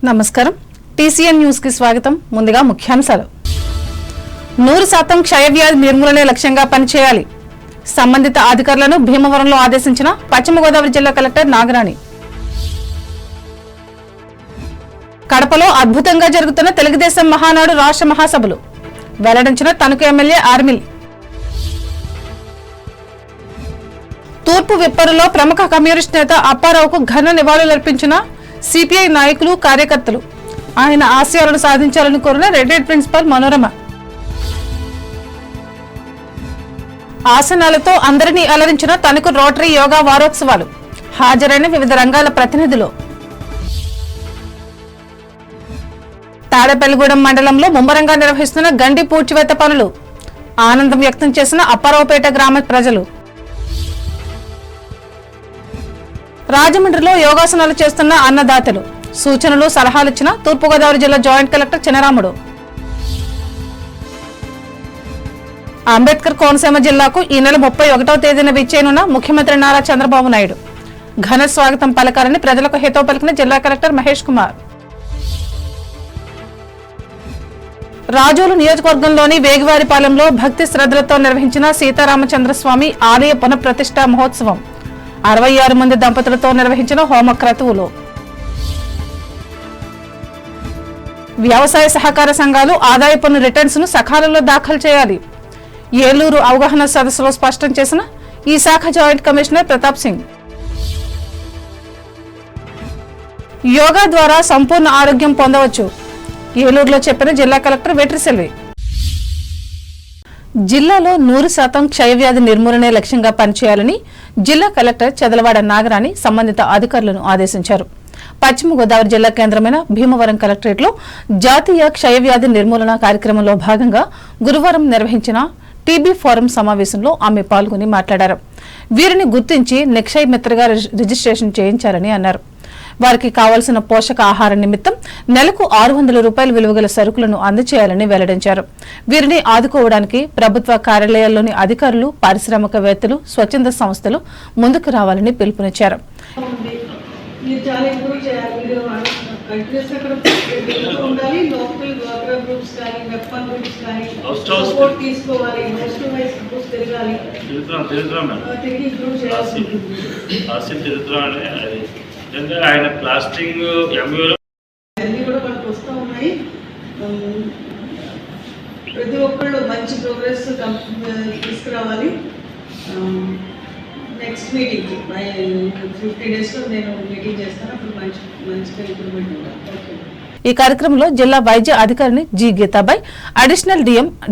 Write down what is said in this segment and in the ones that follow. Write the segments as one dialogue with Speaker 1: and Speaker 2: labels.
Speaker 1: నమస్కారం TCN news కి స్వాగతం. ముందుగా ముఖ్యాంశాలు. 100% క్షయవ్యాధి నిర్మూలనే లక్ష్యంగా పనిచేయాలి. సంబంధిత అధికారులను భీమవరంలో ఆదేశించిన పశ్చిమ గోదావరి జిల్లా కలెక్టర్ నాగరాణి. కడపలో అద్భుతంగా జరుగుతున్న తెలుగుదేశం మహానాడు రాష్ట్ర మహాసభలు వెల్లడించిన తణుకు ఎమ్మెల్యే ఆర్మిల్. తూర్పు విప్పరులో ప్రముఖ కమ్యూనిస్ట్ నేత అప్పారావుకు ఘన నివాళులర్పించిన సిపిఐ నాయకులు కార్యకర్తలు. ఆయన ఆశయాలను సాధించాలని కోరిన రెడ్డెడ్ ప్రిన్సిపల్ మనోరమ. ఆసనాలతో అందరినీ అలరించిన తణుకు రోటరీ యోగా వారోత్సవాలు హాజరైన వివిధ రంగాల ప్రతినిధులు. తాడేపల్లిగూడెం మండలంలో ముమ్మరంగా నిర్వహిస్తున్న గండి పూడ్చివేత పనులు ఆనందం వ్యక్తం చేసిన అప్పారావుపేట గ్రామ ప్రజలు. రాజమండ్రిలో యోగాసనాలు చేస్తున్న అన్నదాతలు సూచనలు సలహాలిచ్చిన తూర్పుగోదావరి జిల్లా జాయింట్ కలెక్టర్ చినరాముడు. అంబేద్కర్ కోనసీమ జిల్లాకు ఈ నెల 31వ తేదీన విచ్చేయనున్న ముఖ్యమంత్రి నారా చంద్రబాబు నాయుడు ఘన స్వాగతం పలకాలని ప్రజలకు హితవు పలికిన జిల్లా కలెక్టర్ మహేష్ కుమార్. రాజోలు నియోజకవర్గంలోని వేగివారిపాలెంలో భక్తి శ్రద్ధలతో నిర్వహించిన సీతారామచంద్రస్వామి ఆలయ పునఃప్రతిష్ఠా మహోత్సవం 66 మంది దంపతులతో నిర్వహించిన హోమ క్రతువులు. వ్యవసాయ సహకార సంఘాలు ఆదాయ పన్ను రిటర్న్స్ ను సకాలంలో దాఖలు చేయాలి. ఏలూరు అవగాహన సదస్సులో స్పష్టం చేసిన ఈ శాఖ జాయింట్ కమిషనర్ ప్రతాప్ సింగ్. యోగా ద్వారా సంపూర్ణ ఆరోగ్యం పొందవచ్చు ఏలూరులో చెప్పిన జిల్లా కలెక్టర్ వెట్రిసెల్వి. జిల్లాలో 100% క్షయవ్యాధి నిర్మూలనే లక్ష్యంగా పనిచేయాలని జిల్లా కలెక్టర్ చదలవాడ నాగరాణి సంబంధిత అధికారులను ఆదేశించారు. పశ్చిమ గోదావరి జిల్లా కేంద్రమైన భీమవరం కలెక్టరేట్లో జాతీయ క్షయవ్యాధి నిర్మూలన కార్యక్రమంలో భాగంగా గురువారం నిర్వహించిన టీబీ ఫోరం సమావేశంలో ఆమె పాల్గొని మాట్లాడారు. వీరిని గుర్తించి నిక్షయ్ మిత్రగా రిజిస్ట్రేషన్ చేయించాలని అన్నారు. వారికి కావాల్సిన పోషక ఆహార నిమిత్తం నెలకు 600 రూపాయల విలువగల సరుకులను అందజేయాలని వెల్లడించారు. వీరిని ఆదుకోవడానికి ప్రభుత్వ కార్యాలయాల్లోని అధికారులు, పారిశ్రామికవేత్తలు, స్వచ్ఛంద సంస్థలు ముందుకు రావాలని పిలుపునిచ్చారు.
Speaker 2: ఆయన ప్లాస్టింగ్
Speaker 3: అన్నీ కూడా మనకు వస్తూ ఉన్నాయి. ప్రతి ఒక్కళ్ళు మంచి ప్రోగ్రెస్ తీసుకురావాలి. నెక్స్ట్ మీటింగ్ 50 డేస్లో నేను మీటింగ్ చేస్తాను. అప్పుడు మంచిగా ఇంప్రూవ్మెంట్ ఉండాలి.
Speaker 1: ఈ కార్యక్రమంలో జిల్లా వైద్య అధికారిని G Geetabai, additional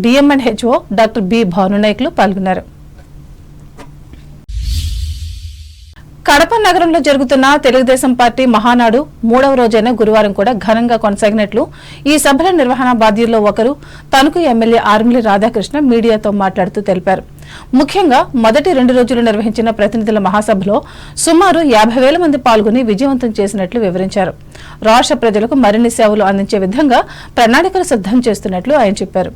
Speaker 1: DM and HO doctor B భానునాయకులు పాల్గొన్నారు. కడప నగరంలో జరుగుతున్న తెలుగుదేశం పార్టీ మహానాడు 3వ రోజైన గురువారం కూడా ఘనంగా కొనసాగినట్లు ఈ సభల నిర్వహణ బాధ్యుల్లో ఒకరు తణుకు ఎమ్మెల్యే ఆర్మిలి రాధాకృష్ణ మీడియాతో మాట్లాడుతూ తెలిపారు. ముఖ్యంగా మొదటి 2 రోజులు నిర్వహించిన ప్రతినిధుల మహాసభలో సుమారు 50,000 మంది పాల్గొని విజయవంతం చేసినట్లు వివరించారు. రాష్ట్ర ప్రజలకు మరిన్ని సేవలు అందించే విధంగా ప్రణాళికలు సిద్ధం చేస్తున్నట్లు ఆయన చెప్పారు.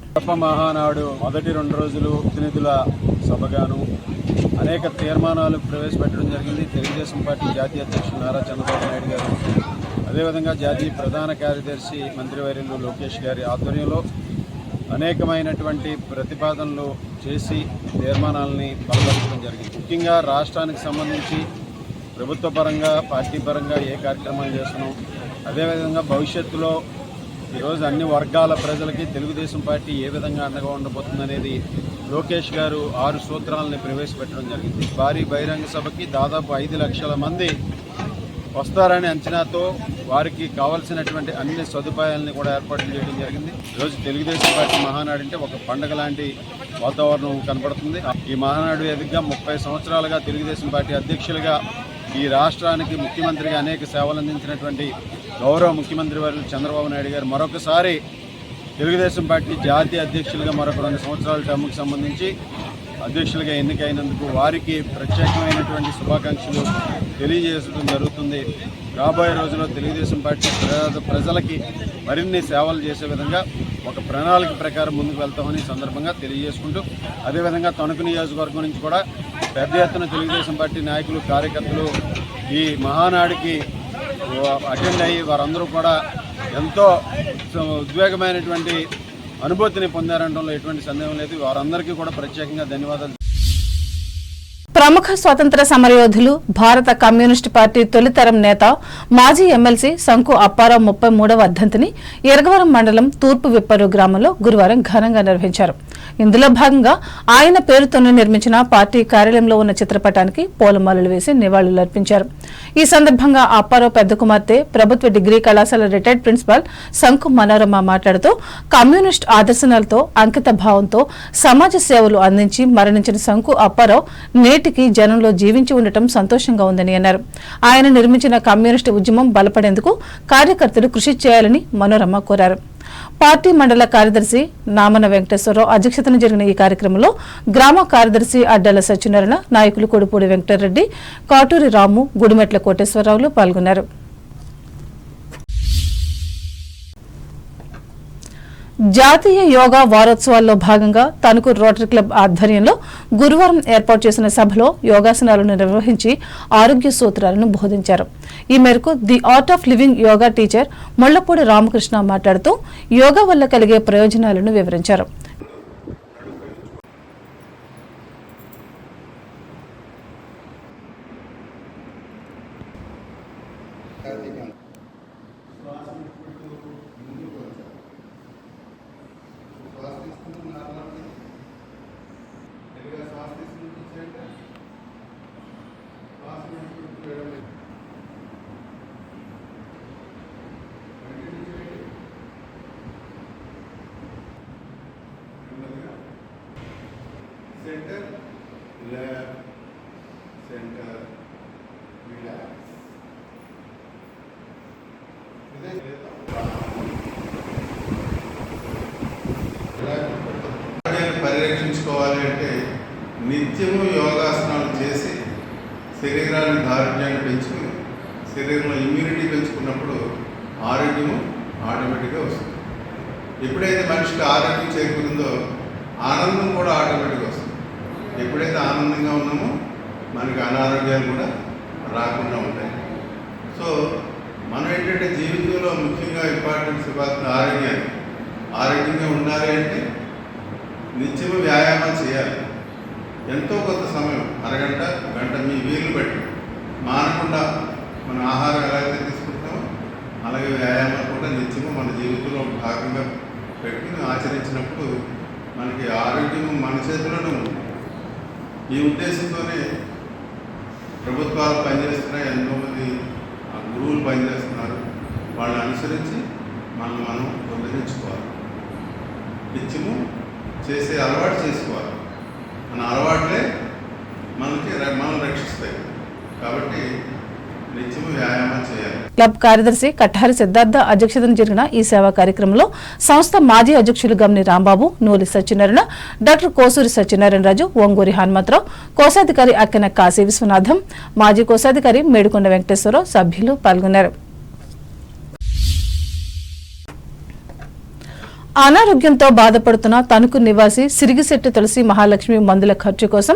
Speaker 4: మహానాడు మొదటి 2 రోజులు ప్రతినిధుల సభగాను అనేక తీర్మానాలు ప్రవేశపెట్టడం జరిగింది. తెలుగుదేశం పార్టీ జాతీయ అధ్యక్షులు నారా చంద్రబాబు నాయుడు గారు, అదేవిధంగా జాతీయ ప్రధాన కార్యదర్శి మంత్రివర్యులు లోకేష్ గారి ఆధ్వర్యంలో అనేకమైనటువంటి ప్రతిపాదనలు చేసి తీర్మానాలని బలపరచడం జరిగింది. ముఖ్యంగా రాష్ట్రానికి సంబంధించి ప్రభుత్వ పరంగా, పార్టీ పరంగా ఏ కార్యక్రమాలు చేస్తున్నాం, అదేవిధంగా భవిష్యత్తులో ఈరోజు అన్ని వర్గాల ప్రజలకి తెలుగుదేశం పార్టీ ఏ విధంగా అండగా ఉండబోతుందనేది లోకేష్ గారు 6 సూత్రాలని ప్రవేశపెట్టడం జరిగింది. భారీ బహిరంగ సభకి దాదాపు 5 లక్షల మంది వస్తారనే అంచనాతో వారికి కావాల్సినటువంటి అన్ని సదుపాయాలని కూడా ఏర్పాటు చేయడం జరిగింది. ఈరోజు తెలుగుదేశం పార్టీ మహానాడు అంటే ఒక పండుగ లాంటి వాతావరణం కనపడుతుంది. ఈ మహానాడు వేదికగా 30 సంవత్సరాలుగా తెలుగుదేశం పార్టీ అధ్యక్షులుగా ఈ రాష్ట్రానికి ముఖ్యమంత్రిగా అనేక సేవలు అందించినటువంటి గౌరవ ముఖ్యమంత్రి వర్యులు చంద్రబాబు నాయుడు గారు మరొకసారి తెలుగుదేశం పార్టీ జాతీయ అధ్యక్షులుగా మరొక 2 సంవత్సరాల టర్మ్కి సంబంధించి అధ్యక్షులుగా ఎన్నికైనందుకు వారికి ప్రత్యేకమైనటువంటి శుభాకాంక్షలు తెలియజేయడం జరుగుతుంది. రాబోయే రోజుల్లో తెలుగుదేశం పార్టీ ప్రజలకి మరిన్ని సేవలు చేసే విధంగా ఒక ప్రణాళిక ప్రకారం ముందుకు వెళ్తామని సందర్భంగా తెలియజేసుకుంటూ, అదేవిధంగా తణుకు నియోజకవర్గం నుంచి కూడా పెద్ద ఎత్తున తెలుగుదేశం పార్టీ నాయకులు, కార్యకర్తలు ఈ మహానాడికి అటెండ్ అయ్యి వారందరూ కూడా ఎంతో ఉద్వేగమైనటువంటి అనుభూతిని పొందారనడంలో ఎటువంటి సందేహం లేదు. వారందరికీ కూడా ప్రత్యేకంగా ధన్యవాదాలు.
Speaker 1: ప్రముఖ స్వతంత్ర సమరయోధులు భారత కమ్యూనిస్టు పార్టీ తొలితరం నేత మాజీ ఎమ్మెల్సీ శంకు అప్పారావు 33వ వర్ధంతిని ఎరగవరం మండలం తూర్పు విప్పరు గ్రామంలో గురువారం ఘనంగా నిర్వహించారు. ఇందులో భాగంగా ఆయన పేరుతోనే నిర్మించిన పార్టీ కార్యాలయంలో ఉన్న చిత్రపటానికి పూలమాలలు వేసి నివాళులర్పించారు. ఈ సందర్భంగా అప్పారావు పెద్ద కుమార్తె ప్రభుత్వ డిగ్రీ కళాశాల రిటైర్డ్ ప్రిన్సిపాల్ శంకు మనోరమ మాట్లాడుతూ కమ్యూనిస్ట్ ఆదర్శనాలతో అంకిత భావంతో సమాజ సేవలు అందించి మరణించిన శంకు అప్పారావు నేటికి జనంలో జీవించి ఉండటం సంతోషంగా ఉందని అన్నారు. ఆయన నిర్మించిన కమ్యూనిస్టు ఉద్యమం బలపడేందుకు కార్యకర్తలు కృషి చేయాలని మనోరమ కోరారు. పార్టీ మండల కార్యదర్శి నామన వెంకటేశ్వరరావు అధ్యక్షతన జరిగిన ఈ కార్యక్రమంలో గ్రామ కార్యదర్శి అడ్డాల సత్యనారాయణ, నాయకులు కొడుపూడి వెంకటరెడ్డి, కాటూరి రాము, గుడిమెట్ల కోటేశ్వరరావులు పాల్గొన్నారు. జాతీయ యోగా వారోత్సవాల్లో భాగంగా తణుకు రోటరీ క్లబ్ ఆధ్వర్యంలో గురువారం ఏర్పాటు చేసిన సభలో యోగాసనాలను నిర్వహించి ఆరోగ్య సూత్రాలను బోధించారు. ఈ మేరకు the art of living yoga teacher Mullapudi Ramakrishna మాట్లాడుతూ యోగా వల్ల కలిగే ప్రయోజనాలను వివరించారు.
Speaker 5: Center, left, center, relax. పరిరక్షించుకోవాలి అంటే నిత్యము యోగాసనాలు చేసి శరీరాన్ని దారుణ్యాన్ని పెంచుకుని శరీరంలో ఇమ్యూనిటీ పెంచుకున్నప్పుడు ఆరోగ్యము ఆటోమేటిక్గా వస్తుంది. ఎప్పుడైతే మనిషికి ఆరోగ్యం చేకూరిందో ఆనందం కూడా ఆటోమేటిక్గా వస్తుంది. ఎప్పుడైతే ఆనందంగా ఉన్నామో మనకి అనారోగ్యాలు కూడా రాకుండా ఉంటాయి. సో మనం ఏంటంటే జీవితంలో ముఖ్యంగా ఇంపార్టెన్స్ ఇవ్వాల్సిన ఆరోగ్యంగా ఉండాలి అంటే నిత్యము వ్యాయామం చేయాలి. ఎంతో కొంత సమయం, అరగంట, గంట మీ వీలు బట్టి మానకుండా మన ఆహారం ఎలా అయితే తీసుకుంటామో అలాగే వ్యాయామాలు కూడా నిత్యము మన జీవితంలో భాగంగా పెట్టుకుని ఆచరించినప్పుడు మనకి ఆరోగ్యం మన చేతుల్లోనే ఉంది. ఈ ఉద్దేశంతోనే ప్రభుత్వాలు పనిచేస్తున్నాయి, ఎంతోమంది గురువులు పనిచేస్తున్నారు. వాళ్ళని అనుసరించి మనం ఉద్ధరించుకోవాలి. నిత్యము చేసే అలవాటు చేసుకోవాలి. మన అలవాట్లే మనం రక్షిస్తాయి. కాబట్టి నిత్యము వ్యాయామం చేయాలి.
Speaker 1: క్లబ్ కార్యదర్శి కట్టారి సిద్ధార్థ అధ్యక్షతన జరిగిన ఈ సేవా కార్యక్రమంలో సంస్థ మాజీ అధ్యక్షులు గమ్ని రాంబాబు, నూలి సత్యనారాయణ, డాక్టర్ కోసూరి సత్యనారాయణరాజు, ఒంగూరి హనుమంతరావు, కోశాధికారి అక్కెన కాశీ విశ్వనాథం, మాజీ కోశాధికారి మేడుకొండ వెంకటేశ్వరరావు సభ్యులు పాల్గొన్నారు. అనారోగ్యంతో బాధపడుతున్న తణుకు నివాసి సిరిగిశెట్టి తులసి మహాలక్ష్మి మందుల ఖర్చు కోసం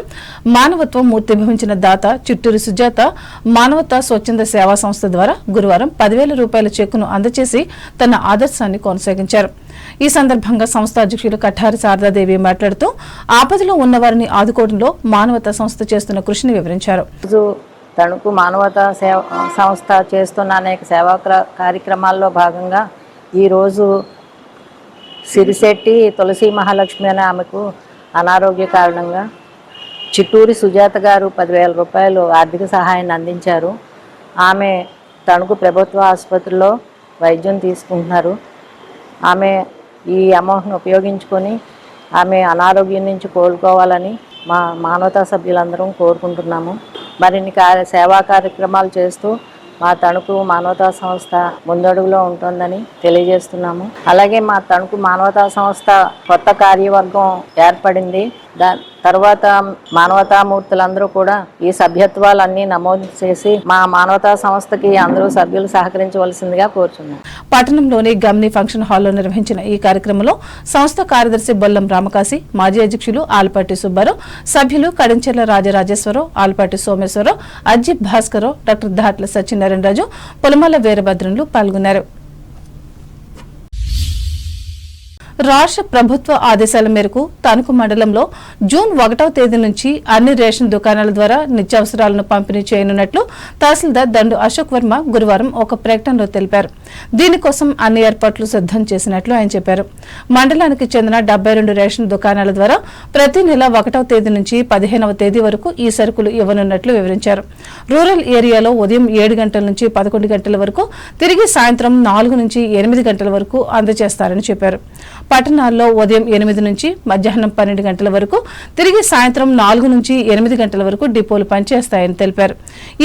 Speaker 1: మానవత్వం మూర్తిభవించిన దాత చిట్టూరి సుజాత మానవతా స్వచ్ఛంద సేవా సంస్థ ద్వారా గురువారం 10,000 రూపాయల చెక్కును అందజేసి తన ఆదర్శాన్ని కొనసాగించారు. ఈ సందర్భంగా సంస్థ అధ్యక్షులు కట్టారి శారదాదేవి మాట్లాడుతూ ఆపదలో ఉన్నవారిని ఆదుకోవడంలో మానవతా సంస్థ చేస్తున్న కృషిని వివరించారు.
Speaker 6: తణుకు మానవతా సంస్థ చేస్తున్న అనేక సేవా కార్యక్రమాల్లో భాగంగా ఈరోజు సిరిశెట్టి తులసి మహాలక్ష్మి అనే ఆమెకు అనారోగ్య కారణంగా చిట్టూరి సుజాత గారు 10,000 రూపాయలు ఆర్థిక సహాయాన్ని అందించారు. ఆమె తణుకు ప్రభుత్వ ఆసుపత్రిలో వైద్యం తీసుకుంటున్నారు. ఆమె ఈ అమౌంట్ను ఉపయోగించుకొని ఆమె అనారోగ్యం నుంచి కోలుకోవాలని మా మానవతా సభ్యులందరం కోరుకుంటున్నాము. మరిన్ని సేవా కార్యక్రమాలు చేస్తూ మా తణుకు మానవతా సంస్థ ముందడుగులో ఉంటుందని తెలియజేస్తున్నాము. అలాగే మా తణుకు మానవతా సంస్థ కొత్త కార్యవర్గం ఏర్పడింది. తర్వాత మానవతామూర్తులందరూ కూడా ఈ సభ్యత్వాలన్నీ నమోదు చేసి మా మానవతా సంస్థకి అందరూ సభ్యులు సహకరించవలసిందిగా కోరుచున్నాం.
Speaker 1: పట్టణంలోని గమ్ని ఫంక్షన్ హాల్లో నిర్వహించిన ఈ కార్యక్రమంలో సంస్థ కార్యదర్శి బొల్లం రామకాశి, మాజీ అధ్యక్షులు ఆల్పాటి సుబ్బారావు, సభ్యులు కడించెర్ల రాజరాజేశ్వరరావు, ఆల్పాటి సోమేశ్వరరావు, అజ్జిత్ భాస్కరరావు, డాక్టర్ దాట్ల సత్యనారాయణరాజు, పొలమల్ల వీరభద్రులు పాల్గొన్నారు. రాష్ట్ర ప్రభుత్వ ఆదేశాల మేరకు తణుకు మండలంలో జూన్ 1వ తేదీ నుంచి అన్ని రేషన్ దుకాణాల ద్వారా నిత్యావసరాలను పంపిణీ చేయనున్నట్లు తహసీల్దార్ దండు అశోక్ వర్మ గురువారం ఒక ప్రకటనలో తెలిపారు. దీనికోసం అన్ని ఏర్పాట్లు సిద్దం చేసినట్లు ఆయన చెప్పారు. మండలానికి చెందిన 72 రేషన్ దుకాణాల ద్వారా ప్రతి నెల 1వ తేదీ నుంచి 15వ తేదీ వరకు ఈ సరుకులు ఇవ్వనున్నట్లు వివరించారు. రూరల్ ఏరియాలో ఉదయం 7 గంటల నుంచి 11 గంటల వరకు, తిరిగి సాయంత్రం 4 నుంచి 8 గంటల వరకు అందజేస్తారని చెప్పారు. పట్టణాల్లో ఉదయం 8 నుంచి మధ్యాహ్నం 12 గంటల వరకు, తిరిగి సాయంత్రం 4 నుంచి 8 గంటల వరకు డిపోలు పనిచేస్తాయని తెలిపారు.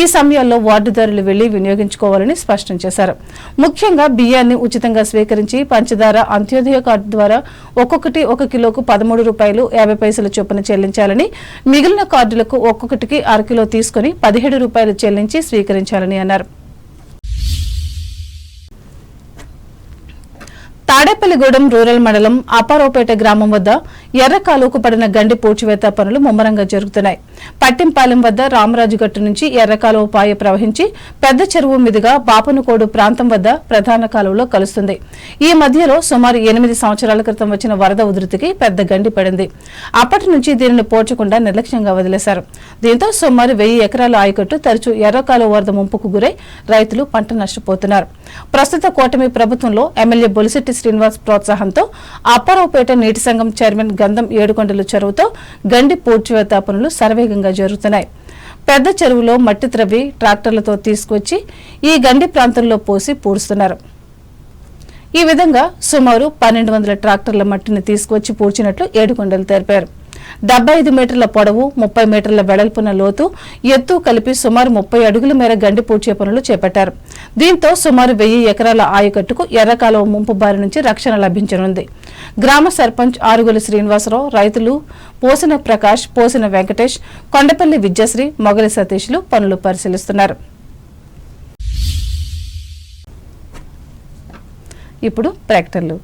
Speaker 1: ఈ సమయాల్లో వార్డుదారులు వెళ్లి వినియోగించుకోవాలని స్పష్టం చేశారు. ముఖ్యంగా బియ్యాన్ని ఉచితంగా స్వీకరించి పంచదార అంత్యోదయ కార్డు ద్వారా ఒక్కొక్కటి 1 కిలోకు 13 రూపాయలు 50 పైసల చొప్పున చెల్లించాలని, మిగిలిన కార్డులకు ఒక్కొక్కటికి 1/2 కిలో తీసుకుని 17 రూపాయలు చెల్లించి స్వీకరించాలని అన్నారు. తాడేపల్లిగూడెం రూరల్ మండలం అపారావుపేట గ్రామం వద్ద ఎర్రకాలువకు పడిన గండి పూడ్చివేత పనులు ముమ్మరంగా జరుగుతున్నాయి. పట్టింపాలెం వద్ద రామరాజుగట్టు నుంచి ఎర్రకాలువ పాయ ప్రవహించి పెద్ద చెరువు మీదుగా బాపనుకోడు ప్రాంతం వద్ద ప్రధాన కాలువలో కలుస్తుంది. ఈ మధ్యలో సుమారు 8 సంవత్సరాల క్రితం వచ్చిన వరద ఉధృతికి పెద్ద గండి పడింది. అప్పటి నుంచి దీనిని పోడ్చకుండా నిర్లక్ష్యంగా వదిలేశారు. దీంతో సుమారు 1000 ఎకరాల ఆయకట్టు తరచూ ఎర్రకాలువ వరద ముంపుకు గురై రైతులు పంట నష్టపోతున్నారు. ప్రస్తుత కూటమి ప్రభుత్వంలో ఎమ్మెల్యే బొలిశెట్టి శ్రీనివాస్ ప్రోత్సాహంతో అప్పారావుపేట నీటి సంఘం చైర్మన్ గంధం ఏడుకొండలు చెరువుతో గండి పూడ్చివేత పనులు శరవేగంగా జరుగుతున్నాయి. పెద్ద చెరువులో మట్టి త్రవ్వి ట్రాక్టర్లతో తీసుకొచ్చి ఈ గండి ప్రాంతంలో పోసి పూడుస్తున్నారు. ఈ విధంగా సుమారు 1200 ట్రాక్టర్ల మట్టిని తీసుకొచ్చి పూడ్చినట్లు ఏడుకొండలు తెలిపారు. 75 మీటర్ల పొడవు, 30 మీటర్ల వెడల్పున లోతు, ఎత్తు కలిపి సుమారు 30 అడుగుల మేర గండి పూడ్చే పనులు చేపట్టారు. దీంతో సుమారు 1000 ఎకరాల ఆయకట్టుకు ఎర్రకాలువ ముంపు బారి నుంచి రక్షణ లభించనుంది. గ్రామ సర్పంచ్ ఆరుగుల శ్రీనివాసరావు, రైతులు పోసిన ప్రకాష్, పోసిన వెంకటేష్, కొండపల్లి విద్యశ్రీ, మొగలి సతీష్లు పనులు పరిశీలిస్తున్నారు. ఇప్పుడు ప్రకటనలు.